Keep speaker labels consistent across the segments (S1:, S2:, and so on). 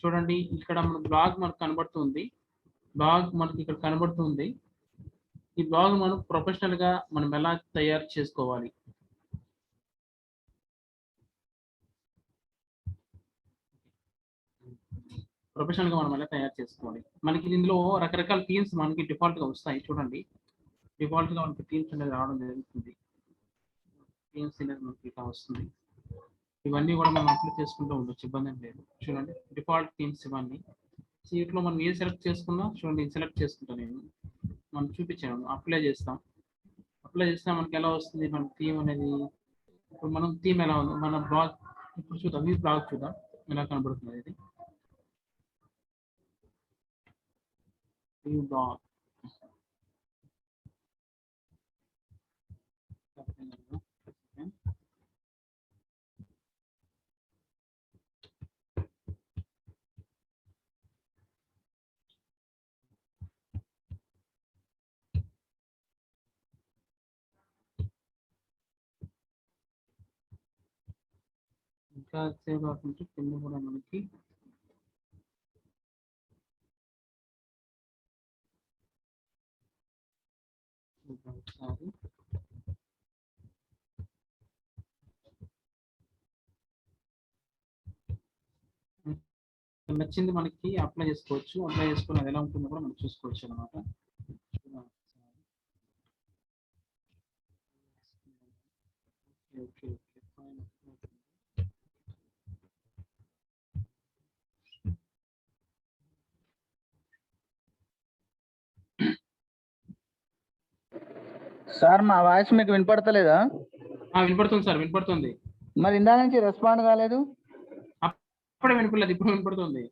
S1: చూడండి ఇక్కడ మన బ్లాగ్ మనకు కనబడుతుంది. బ్లాగ్ మనకి ఇక్కడ కనబడుతుంది. ఈ బ్లాగ్ మనం ప్రొఫెషనల్ గా మనం ఎలా తయారు చేసుకోవాలి. ప్రొఫెషనల్ గా మనం ఎలా తయారు చేసుకోవాలి. మనకి ఇందులో రకరకాల థీమ్స్ మనకి డిఫాల్ట్ గా వస్తాయి. చూడండి డిఫాల్ట్ గా మనకి థీమ్స్ అనేది రావడం జరుగుతుంది. థీమ్స్ అనేది మనకి ఇట్లా వస్తుంది. ఇవన్నీ కూడా మనం అప్లై చేసుకుంటూ ఉండొచ్చు, ఇబ్బంది ఏం లేదు. చూడండి డిఫాల్ట్ థీమ్స్ ఇవన్నీ. సీట్లో మనం ఏ సెలెక్ట్ చేసుకున్నా చూడండి సెలెక్ట్ చేసుకుంటాను నేను. మనం చూపించాను అప్లై చేస్తాం. అప్లై చేస్తే మనకి ఎలా వస్తుంది మన థీమ్ అనేది. ఇప్పుడు మనం థీమ్ ఎలా ఉంది మన బ్లాగ్ ఇప్పుడు చూద్దాం. ఈ బ్లాగ్ చూద్దాం ఎలా కనబడుతుంది ఇది. ఈ బ్లాగ్ ఇంకా సేవ్ కాకుండా కింద కూడా మనకి ఒకసారి నచ్చింది మనకి అప్లై చేసుకోవచ్చు. అప్లై చేసుకుని అది ఎలా ఉంటుందో కూడా మనం చూసుకోవచ్చు అనమాట. ఓకే
S2: సార్ మా వాయిస్ మీకు వినపడతలేదా?
S1: వినపడుతుంది సార్, వినపడుతుంది.
S2: మరి ఇందా నుంచి రెస్పాండ్ కాలేదు.
S1: అప్పుడే వినపడలేదు, ఇప్పుడు వినపడుతుంది.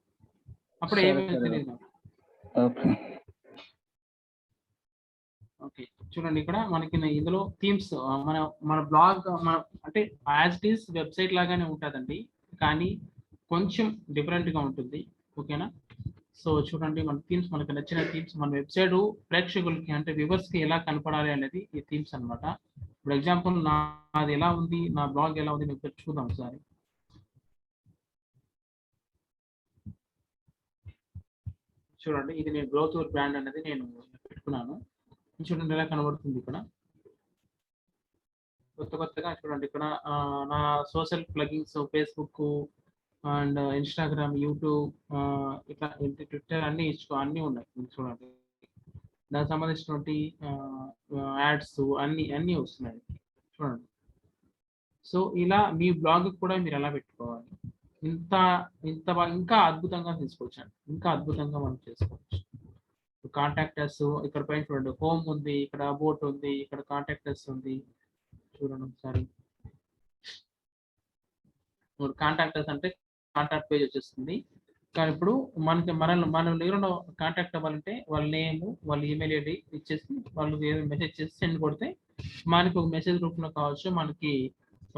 S1: అప్పుడే ఏమీ తెలియదు. ఓకే చూడండి ఇక్కడ మనకి ఇందులో థీమ్స్ మన బ్లాగ్ మన అంటే యాజ్ ఇట్ ఈస్ వెబ్సైట్ లాగానే ఉంటుందండి, కానీ కొంచెం డిఫరెంట్ గా ఉంటుంది. ఓకేనా? సో చూడండి మన థీమ్స్ మనకు నచ్చిన థీమ్స్ మన వెబ్సైట్ ప్రేక్షకులకి అంటే వ్యూవర్స్ కి ఎలా కనపడాలి అనేది ఈ థీమ్స్ అనమాట. ఇప్పుడు ఎగ్జాంపుల్ నాది ఎలా ఉంది, నా బ్లాగ్ ఎలా ఉంది మీకు చూద్దాం ఒకసారి. చూడండి ఇది నేను గ్రోత్ బ్రాండ్ అనేది నేను పెట్టుకున్నాను. చూడండి ఎలా కనబడుతుంది ఇక్కడ కొత్తగా. చూడండి ఇక్కడ నా social plugins Facebook and Instagram, YouTube, ఇట్లా ట్విట్టర్ అన్నీ ఉన్నాయి. చూడండి దానికి సంబంధించినటువంటి యాడ్స్ అన్నీ వస్తున్నాయి చూడండి. సో ఇలా మీ బ్లాగ్ కూడా మీరు ఎలా పెట్టుకోవాలి, ఇంకా అద్భుతంగా తీసుకోవచ్చండి. ఇంకా అద్భుతంగా మనం చేసుకోవచ్చు. కాంటాక్ట్ అస్ ఇక్కడ పైన చూడండి హోమ్ ఉంది, ఇక్కడ అబౌట్ ఉంది, ఇక్కడ కాంటాక్ట్ అస్ ఉంది. చూడండి ఒకసారి కాంటాక్ట్ అస్ అంటే కాంటాక్ట్ పేజ్ వచ్చేస్తుంది. కానీ ఇప్పుడు మనం ఎవరైనా కాంటాక్ట్ అవ్వాలంటే వాళ్ళ నేమ్, వాళ్ళ ఈమెయిల్ ఐడి ఇచ్చేసి వాళ్ళు మెసేజ్ చేసి సెండ్ కొడితే మనకి ఒక మెసేజ్ రూపంలో కావచ్చు, మనకి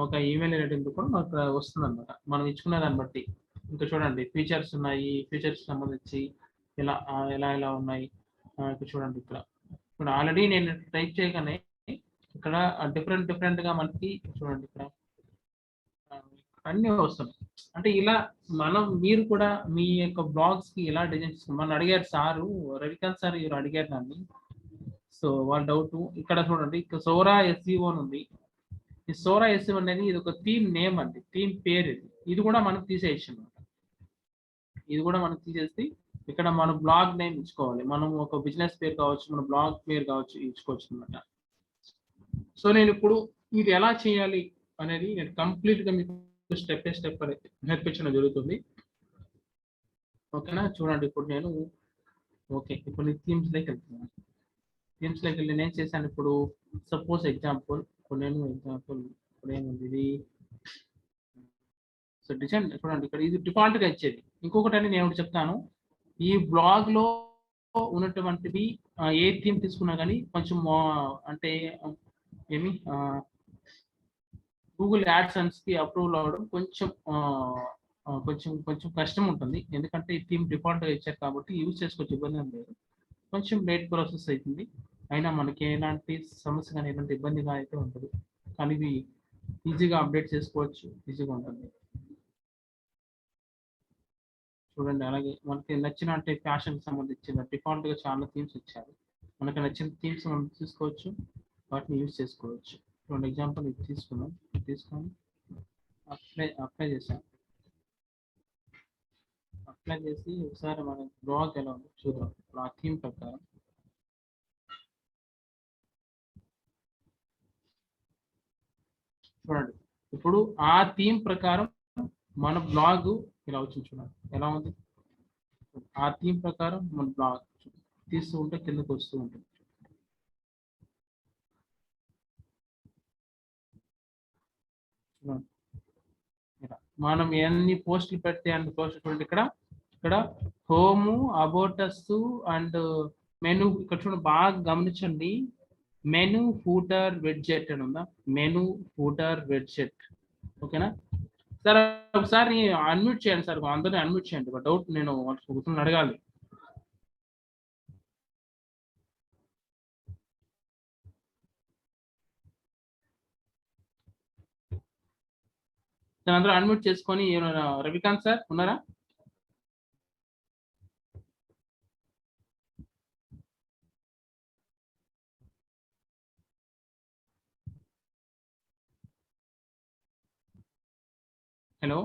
S1: ఒక ఈమెయిల్ ఐడి కూడా మనకు వస్తుంది అనమాట మనం ఇచ్చుకునే దాన్ని బట్టి. ఇంకా చూడండి ఫీచర్స్ ఉన్నాయి, ఫీచర్స్ సంబంధించి ఎలా ఉన్నాయి ఇక్కడ చూడండి. ఇక్కడ ఆల్రెడీ నేను టైప్ చేయగానే ఇక్కడ డిఫరెంట్ గా మనకి చూడండి ఇక్కడ అన్నీ వస్తున్నాయి. అంటే ఇలా మీరు కూడా మీ యొక్క బ్లాగ్స్ కి ఎలా డిజైన్ చేసుకున్నారు. మనం అడిగారు సారు రవికాంత్ సార్ ఎవరు అడిగారు నన్ను. సో వాళ్ళ డౌట్ ఇక్కడ చూడండి ఇక్కడ సోరా ఎస్ఈఓ ఉంది. ఈ సోరా ఎస్ఈఓ అనేది ఇది ఒక థీమ్ నేమ్ అండి, థీమ్ పేరు. ఇది కూడా మనం తీసేయచ్చు అనమాట. ఇది కూడా మనం తీసేసి ఇక్కడ మన బ్లాగ్ నేమ్ ఇచ్చుకోవాలి. మనం ఒక బిజినెస్ పేరు కావచ్చు, మన బ్లాగ్ పేరు కావచ్చు ఇచ్చుకోవచ్చు అనమాట. సో నేను ఇప్పుడు ఇది ఎలా చేయాలి అనేది నేను కంప్లీట్ గా మీకు స్టెప్ బై స్టెప్ నేర్పించడం జరుగుతుంది. ఓకేనా? చూడండి ఇప్పుడు నేను ఇప్పుడు థీమ్స్ లోకి వెళ్తున్నాను. థీమ్స్ లోకి వెళ్ళి నేను చేశాను. ఇప్పుడు సపోజ్ ఎగ్జాంపుల్ ఇప్పుడు ఏముంది ఇది. సో డిజైన్ చూడండి ఇక్కడ ఇది డిఫాల్ట్ గా ఇచ్చేది. ఇంకొకటి అని నేను చెప్తాను, ఈ బ్లాగ్ లో ఉన్నటువంటివి ఏ థీమ్ తీసుకున్నా కానీ కొంచెం అంటే గూగుల్ యాడ్సెన్స్ కి అప్రూవల్ అవ్వడం కొంచెం కష్టం ఉంటుంది. ఎందుకంటే ఈ థీమ్ డిఫాల్ట్ గా ఇచ్చారు కాబట్టి యూజ్ చేసుకోవచ్చు, ఇబ్బంది ఏం లేదు. కొంచెం లేట్ ప్రాసెస్ అవుతుంది, అయినా మనకి ఎలాంటి సమస్య కానీ ఎలాంటి ఇబ్బందిగా అయితే ఉంటుంది. కానీ ఇవి ఈజీగా అప్డేట్ చేసుకోవచ్చు, ఈజీగా ఉంటుంది. చూడండి. అలాగే మనకి నచ్చిన అంటే ఫ్యాషన్ సంబంధించిన డిఫాల్ట్ గా చాలా థీమ్స్ ఇచ్చారు. మనకు నచ్చిన థీమ్స్ మనం తీసుకోవచ్చు, వాటిని యూజ్ చేసుకోవచ్చు. చూడండి ఎగ్జాంపుల్ ఇది తీసుకున్నాం, తీసుకొని అప్లై చేసాం. అప్లై చేసి ఒకసారి మన బ్లాగ్ ఎలా ఉందో చూద్దాం. ఆ థీమ్ ప్రకారం చూడండి. ఇప్పుడు ఆ థీమ్ ప్రకారం మన బ్లాగ్ ఇలా వచ్చింది. చూడండి ఎలా ఉంది. ఆ థీమ్ ప్రకారం మన బ్లాగ్ తీస్తూ ఉంటే కిందకు వస్తూ ఉంటుంది. మనం ఎన్ని పోస్టులు పెడితే అన్ని పోస్టులు చూడండి. ఇక్కడ హోము, అబౌటస్ అండ్ మెను. ఇక్కడ చూడండి బాగా గమనించండి. మెను ఫూటర్ వెడ్జెట్ అని ఉందా? Menu footer widget. ఓకేనా సార్? ఒకసారి అన్మ్యూట్ చేయండి సార్, అందరినీ అన్మ్యూట్ చేయండి. ఒక డౌట్ నేను వాళ్ళకి అడగాలి. అందరూ అన్మ్యూట్ చేసుకొని. రవికాంత్ సార్ ఉన్నారా? హలో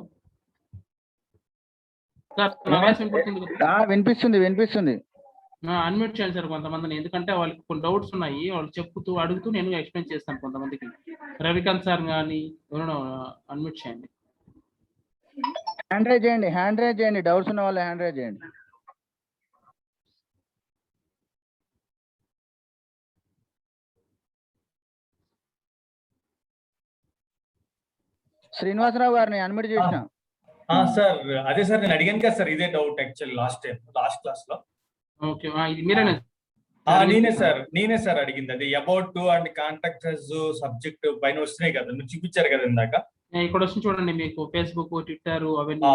S1: సార్, నా వాయిస్ వినిపిస్తుంది కదా?
S2: వినిపిస్తుంది.
S1: అన్మ్యూట్ చేయండి సార్ కొంతమందిని, ఎందుకంటే వాళ్ళకి కొన్ని డౌట్స్ ఉన్నాయి. వాళ్ళు చెప్తూ అడుగుతూ నేను ఎక్స్ప్లెయిన్ చేస్తాను కొంతమందికి. రవికాంత్ సార్ కానీ ఎవరైనా అన్మ్యూట్ చేయండి.
S2: హ్యాండ్ రైజ్ చేయండి. డౌట్స్ ఉన్న వాళ్ళు హ్యాండ్ రైజ్ చేయండి. శ్రీనివాసరావు గారిని అన్మ్యూట్ చేసిన.
S3: సార్ అదే సార్ నేను అడిగాను కదా సార్, ఇదే డౌట్ యాక్చువల్ లాస్ట్ క్లాస్ లో.
S1: ఓకే, ఇది మీరేనా?
S3: నేనే సార్ అడిగింది అది. అబౌట్ అండ్ కాంటాక్ట్స్ సబ్జెక్ట్ పైన వస్తున్నాయి కదా, మీరు చూపించారు కదా ఇందాక.
S1: ఇక్కడ వచ్చి చూడండి, మీకు ఫేస్బుక్, ట్విట్టర్ అవన్నీ.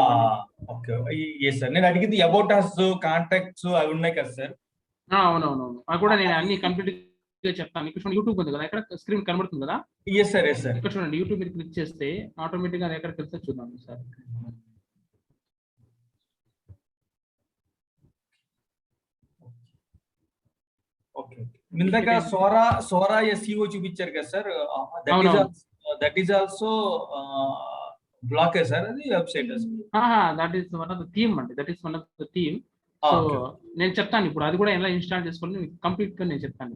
S3: ఓకే సార్, నేను అడిగింది అబౌట్ అస్, కాంటాక్ట్స్ అవి ఉన్నాయి కదా సార్.
S1: అవునవును, అవి కూడా నేను అన్ని కంప్లీట్ గా చెప్తాను. ఇక్కడ చూడండి యూట్యూబ్ ఉంది కదా, ఇక్కడ స్క్రీన్ కనబడుతుంది కదా.
S3: సార్
S1: ఇక్కడ చూడండి యూట్యూబ్ మీరు క్లిక్ చేస్తే ఆటోమేటిక్ గా ఎక్కడికి వెళ్తే చూద్దాం సార్.
S3: ఓకే, ఇందాక సోరా ఎస్ఈఓ చూపించారు కదా sir. That is also block sir, అది website.
S1: That is one of the theme అండి. That is one of the theme. So నేను చెప్తాను ఇప్పుడు అది కూడా ఎలా ఇన్స్టాల్ చేసుకోవాలి కంప్లీట్ గా నేను చెప్తాను.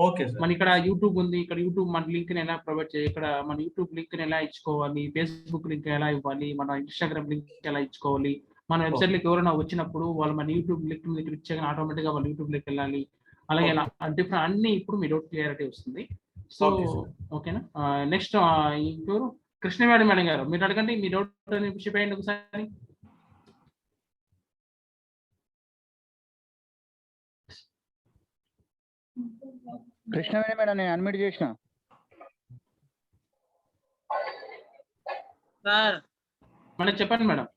S3: ఓకే
S1: మన ఇక్కడ యూట్యూబ్ ఉంది. ఇక్కడ యూట్యూబ్ మన లింక్ ని ఎలా ప్రొవైడ్ చేయాలి, ఇక్కడ మన యూట్యూబ్ లింక్ ని ఎలా ఇచ్చుకోవాలి, ఫేస్బుక్ లింక్ ఎలా ఇవ్వాలి, మన ఇన్స్టాగ్రామ్ లింక్ ఎలా ఇచ్చుకోవాలి, మన వెబ్సైట్ లింక్ ఎవరైనా వచ్చినప్పుడు వాళ్ళు మన యూట్యూబ్ లింక్ మీద క్లిక్ చేయగానే ఆటోమేటిక్ గా వాళ్ళ యూట్యూబ్ లింక్ వెళ్ళాలి. అలాగే డిఫరెంట్ అన్ని ఇప్పుడు మీ డౌట్ క్లియారిటీ వస్తుంది. సో ఓకేనా. నెక్స్ట్ ఇంకోరు కృష్ణవేణి మేడం గారు, మీరు అడగండి మీ డౌట్ చెప్పేయండి ఒకసారి.
S2: కృష్ణవేణి మేడం నేను అన్మ్యూట్ చేసిన.
S4: సార్
S1: మేడం చెప్పండి మేడం.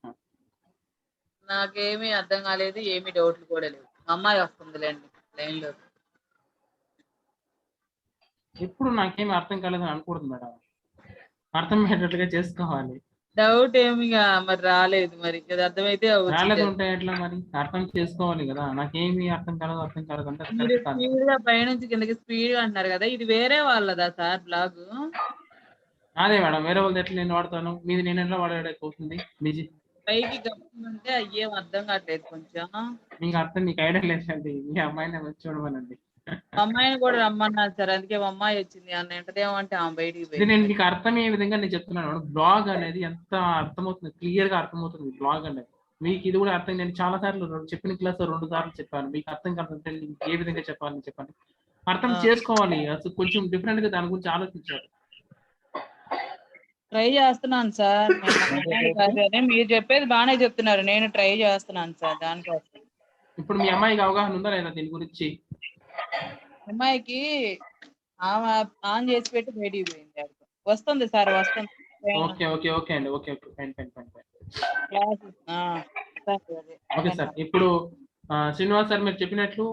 S4: నాకేమీ అర్థం కాలేదు, ఏమీ డౌట్లు కూడా లేవు. అమ్మాయి వస్తుందిలేండి లైన్ లో.
S1: ఇప్పుడు నాకేమీ అర్థం కాలేదని అనకూడదు మేడం, అర్థమయ్యేటట్లుగా చేసుకోవాలి.
S4: డౌట్ ఏమిగా మరి రాలేదు, మరి అది అర్థమైతే
S1: రాలేదు ఉంటే ఎట్లా మరి, అర్థం చేసుకోవాలి కదా. నాకేమి అర్థం కాలేదు అంటే
S4: స్పీడ్ గా పైనుంచి కిందకి స్పీడ్ గా అంటున్నారు కదా, ఇది వేరే వాళ్ళదా సార్ బ్లాగ్?
S1: అదే మేడం, వేరే వాళ్ళది ఎట్లా నేను వాడతాను, మీది నేను ఎట్లా వాడేటవుతుంది? నిజి
S4: పైకి గమ్ముంటే అయ్యేం అర్థం కావట్లేదు కొంచెం.
S1: మీకు అర్థం, మీకు ఐడియా లేదండి. మీ అమ్మాయిని వచ్చి చూడమనండి.
S4: అమ్మాయిని కూడా రమ్మన్నారు సార్, అందుకే మా అమ్మాయి వచ్చింది అన్న ఎంటదేమంటే ఆమె బయటికి.
S1: నేను మీకు అర్థమయ్యే విధంగా నేను చెప్తున్నాను. బ్లాగ్ అనేది ఎంత అర్థమవుతుంది, క్లియర్ గా అర్థమవుతుంది బ్లాగ్ అనేది. మీకు ఇది కూడా అర్థం, నేను చాలా సార్లు చెప్పిన క్లాస్ 2 సార్లు చెప్పాను. మీకు అర్థం కాదంటే ఏ విధంగా చెప్పాలని చెప్పండి. అర్థం చేసుకోవాలి, అసలు కొంచెం డిఫరెంట్ గా దాని గురించి ఆలోచించాలి.
S4: ట్రై చేస్తున్నాను సార్. మీరు చెప్పేది బాగానే చెప్తున్నారు, నేను ట్రై చేస్తున్నాను సార్ దానికోసం.
S1: ఇప్పుడు మీ అమ్మాయికి అవగాహన ఉందా లేదా దీని గురించి?
S4: అమ్మాయికి ఆమె ఆన్ చేసి పెట్టి బయటికి పోయింది. వస్తుంది సార్, వస్తుంది.
S1: ఓకే ఓకే ఓకే అండి, okay okay fine fine fine fine. Okay sir. ఇప్పుడు శ్రీనివాస్ సార్ మీరు చెప్పినట్లు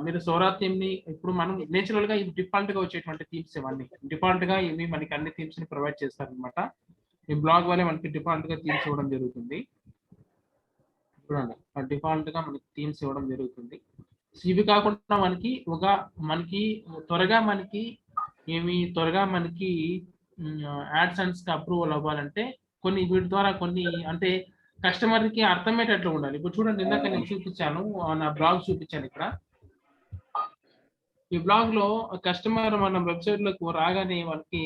S1: మీరు సోరా థీమ్ ని ఇప్పుడు మనం నేచురల్ గా ఇది డిఫాల్ట్ గా వచ్చేటువంటి థీమ్స్ ఇవన్నీ డిఫాల్ట్ గా ఇవి మనకి అన్ని థీమ్స్ ని ప్రొవైడ్ చేస్తారు అనమాట. ఈ బ్లాగ్ వల్లే మనకి డిఫాల్ట్ గా థీమ్స్ ఇవ్వడం జరుగుతుంది. చూడండి డిఫాల్ట్ గా మనకి థీమ్స్ ఇవ్వడం జరుగుతుంది. సో ఇవి కాకుండా మనకి త్వరగా మనకి యాడ్సెన్స్ కి అప్రూవల్ అవ్వాలంటే వీటి ద్వారా అంటే కస్టమర్ కి అర్థమయ్యేటట్లు ఉండాలి. ఇప్పుడు చూడండి ఇందాక నేను చూపించాను, నా బ్లాగ్ చూపించాను ఇక్కడ. ఈ బ్లాగ్ లో కస్టమర్ మన వెబ్సైట్ లోకి రాగానే వాళ్ళకి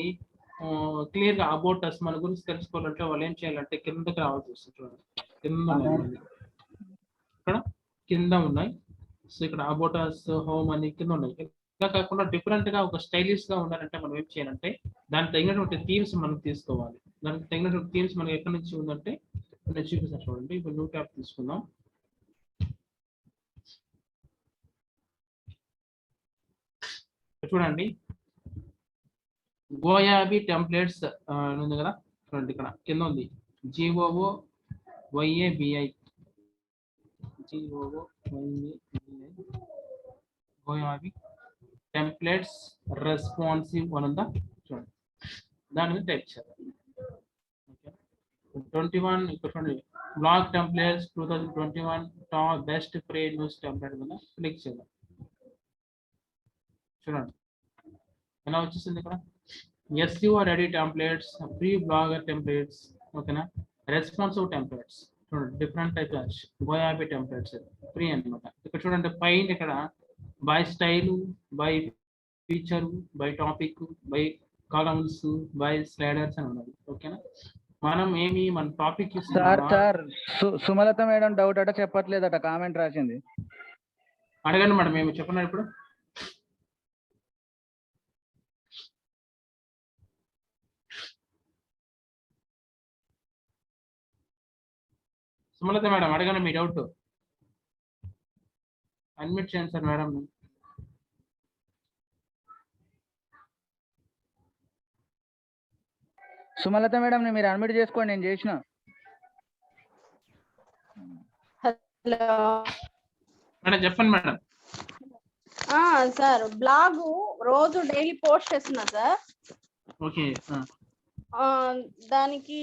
S1: క్లియర్ గా అబౌట్ అస్ మన గురించి తెలుసుకోవాలంటే వాళ్ళు ఏం చేయాలంటే కిందకి రావాల్సి వస్తుంది. చూడండి ఇక్కడ కింద ఉన్నాయి. సో ఇక్కడ అబౌట్ అస్, హోమ్ అని కింద ఉన్నాయి. ఇలా కాకుండా డిఫరెంట్ గా ఒక స్టైలిష్ గా ఉండాలంటే మనం ఏం చేయాలంటే దానికి తగినటువంటి థీమ్స్ మనం తీసుకోవాలి. దానికి తగినటువంటి థీమ్స్ మనకి ఎక్కడి నుంచి ఉందంటే నేను చూపిస్తాను చూడండి. ఇప్పుడు న్యూ ట్యాబ్ తీసుకుందాం. చూడండి గోయాబీ టెంప్లెట్స్ ఉంది కదా, చూడండి ఇక్కడ కింద ఉంది GOOYABI గోయాబీ టెంప్లెట్స్ రెస్పాన్సివ్ అని ఉందా, చూడండి దాని మీద టైప్ చేయాలి. 21 ఇక్కడ చూడండి blog templates 2021 top best free news template మీద క్లిక్ చేయాలి. చూడండి ఎలా వచ్చేసింది ఇక్కడ SEO ready templates, free blogger templates, ఓకేనా, రెస్పాన్సివ్ టెంప్లెట్స్, చూడండి డిఫరెంట్ టైప్స్ గోయాబీ టెంప్లెట్స్ ఫ్రీ అన్నమాట. ఇక్కడ చూడండి పైన ఇక్కడ by style, by feature, by topic, by columns, by sliders అని ఉన్నది. ఓకేనా, మన topic
S2: sir Sumalatha madam doubt అట చెప్పట్లేదట, కామెంట్ రాసింది.
S1: అడగండి మేడం, మేము చెప్పండి ఇప్పుడు. సుమలత మేడం అడగండి మీ డౌట్. అన్మ్యూట్ చేయండి సార్ మేడం.
S2: సుమలత మేడం మీరు అన్మ్యూట్ చేసుకోండి, నేను చేసిన.
S5: హలో
S1: మేడం చెప్పండి మేడం.
S5: సార్ బ్లాగ్ రోజు డైలీ పోస్ట్ చేస్తున్నా సార్.
S1: ఓకే,
S5: దానికి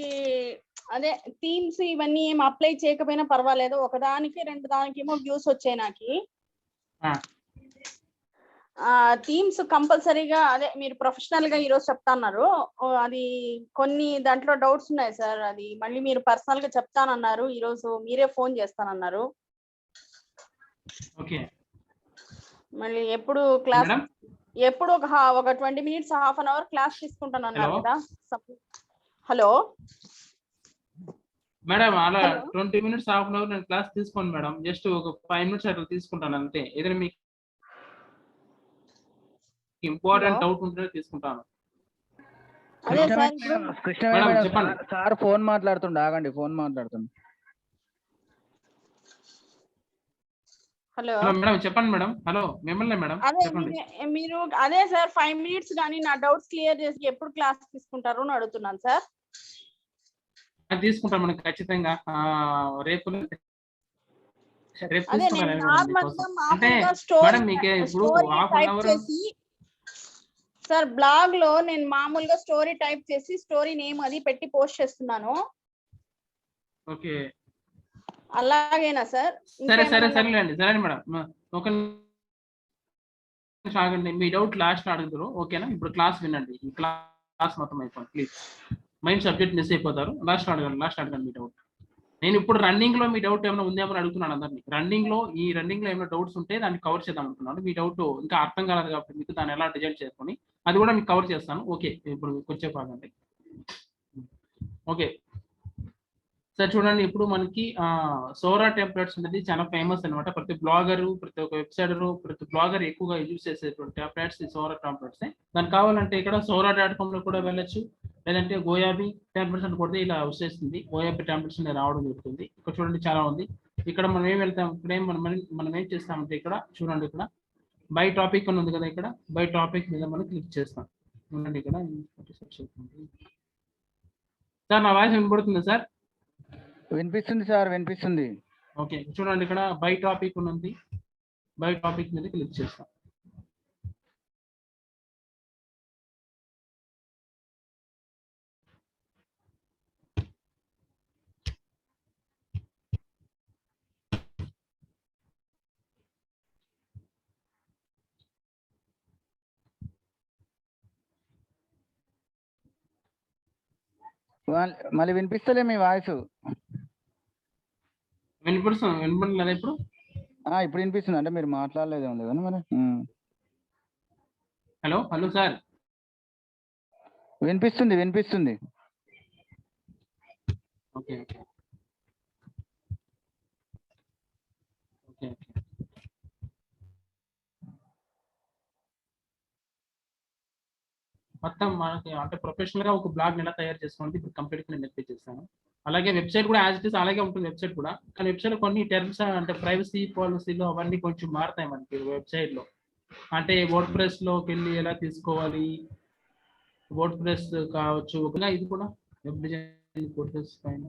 S5: అదే థీమ్స్ ఇవన్నీ ఏం అప్లై చేయకపోయినా పర్వాలేదు, ఒకదానికి రెండు దానికేమో వ్యూస్ వచ్చాయి నాకు. థీమ్స్ కంపల్సరీగా అదే మీరు ప్రొఫెషనల్ గా ఈరోజు చెప్తాన్నారు, అది కొన్ని దాంట్లో డౌట్స్ ఉన్నాయి సార్. అది మళ్ళీ మీరు పర్సనల్ గా చెప్తానన్నారు, ఈరోజు మీరే ఫోన్ చేస్తానన్నారు. మళ్ళీ ఎప్పుడు క్లాస్, ఎప్పుడు ఒక 20 minutes half an hour class తీసుకుంటానన్నారు కదా. హలో
S1: మేడం, అలా 20 minutes హాఫ్ అన్ అవర్ నేను క్లాస్ తీసుకోండి మేడం, జస్ట్ ఒక 5 minutes అట్లా తీసుకుంటాను అంతే. ఏదైనా మీకు ఇంపార్టెంట్ డౌట్ ఉంటే తీసుకుంటాను.
S2: సార్ ఫోన్ మాట్లాడుతుండ, ఆగండి, ఫోన్ మాట్లాడుతుంది.
S5: హలో
S1: మేడం చెప్పండి మేడం. హలో మిమ్మల్ని మేడం చెప్పండి.
S5: మీరు అదే సార్ 5 minutes కానీ నా డౌట్స్ క్లియర్ చేసి ఎప్పుడు క్లాస్ తీసుకుంటారు అని అడుగుతున్నాను సార్.
S1: తీసుకుంటాం మేడం ఖచ్చితంగా, రేపు
S5: సార్ బ్లాగ్ లో నేను మామూలుగా స్టోరీ టైప్ చేసి స్టోరీ నేమ్ అది పెట్టి పోస్ట్ చేస్తున్నాను.
S1: ఓకే,
S5: అలాగేనా సార్?
S1: సరేలేండి మేడం. ఒక ఆగండి, మీ డౌట్ లాస్ట్ అడుగుతారు. ఓకేనా, ఇప్పుడు క్లాస్ వినండి, ఈ క్లాస్ మొత్తం అయిపోయింది. ప్లీజ్ మైండ్ సబ్జెక్ట్ మిస్ అయిపోతారు. లాస్ట్ అడగండి మీ డౌట్. నేను ఇప్పుడు రన్నింగ్ లో మీ డౌట్ ఏమైనా ఉందేమో అడుగుతున్నాను అందరినీ. రన్నింగ్ లో ఏమైనా డౌట్స్ ఉంటే దాన్ని కవర్ చేద్దాం అనుకున్నాను. మీ డౌట్ ఇంకా అర్థం కాలేదు కాబట్టి మీకు దాన్ని ఎలా డిజైన్ చేసుకొని అది కూడా మీకు కవర్ చేస్తాను. ఓకే, ఇప్పుడు కొంచెం ఆగండి. ఓకే సార్, చూడండి ఇప్పుడు మనకి సోరా టెంప్లెట్స్ అనేది చాలా ఫేమస్ అనమాట. ప్రతి బ్లాగరు, ప్రతి ఒక్క వెబ్సైటరు, ప్రతి బ్లాగర్ ఎక్కువగా యూజ్ చేసేటువంటి టెంప్లెట్స్ ఈ సోరా టెంప్లెట్స్. దానికి కావాలంటే ఇక్కడ sora.com లో కూడా వెళ్ళొచ్చు, లేదంటే గోయాబీ టెంప్లెట్స్ అని కొడితే ఇలా వచ్చేస్తుంది. గోయాబీ టెంప్లెట్స్ అనేది రావడం జరుగుతుంది. ఇక్కడ చూడండి చాలా ఉంది. ఇక్కడ మనం ఏం వెళ్తాం, ఇక్కడ మనం ఏం చేస్తామంటే ఇక్కడ చూడండి, ఇక్కడ బై టాపిక్ అని ఉంది కదా, ఇక్కడ బై టాపిక్ మీద మనం క్లిక్ చేస్తాం. చూడండి ఇక్కడ సార్ నా వాయిస్ వినపడుతుంది సార్?
S2: వినిపిస్తుంది సార్, వినిపిస్తుంది.
S1: ఓకే, చూడండి ఇక్కడ బై టాపిక్ ఉంది, బై టాపిక్ మీద క్లిక్ చేస్తాం.
S2: మళ్ళీ వినిపిస్తలే మీ వాయిస్.
S1: వినపడలేదా ఇప్పుడు?
S2: ఇప్పుడు వినిపిస్తుంది. అంటే మీరు మాట్లాడలేదేమో లేదని మరి.
S1: హలో హలో సార్,
S2: వినిపిస్తుంది వినిపిస్తుంది.
S1: Okay okay okay okay. మొత్తం మనకి అంటే ప్రొఫెషనల్ గా ఒక బ్లాగ్ ఎలా తయారు చేసుకోవాలి ఇప్పుడు కంప్లీట్ గా నేను నేర్పించేస్తాను. అలాగే వెబ్సైట్ కూడా యాజ్ ఇట్ ఇస్ అలాగే ఉంటుంది వెబ్సైట్ కూడా. కానీ వెబ్సైట్ లో కొన్ని టర్మ్స్ అంటే ప్రైవసీ పాలసీలో అవన్నీ కొంచెం మారుతాయి మనకి వెబ్సైట్ లో. అంటే వర్డ్ ప్రెస్ లోకి వెళ్ళి ఎలా తీసుకోవాలి, వర్డ్ ప్రెస్ కావచ్చు, ఒకగా ఇది కూడా వెబ్ డిజైన్ కోర్సెస్ పైన.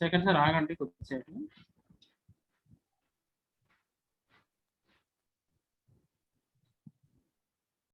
S1: సెకండ్ సార్ ఆగండి కొద్దిసేపు.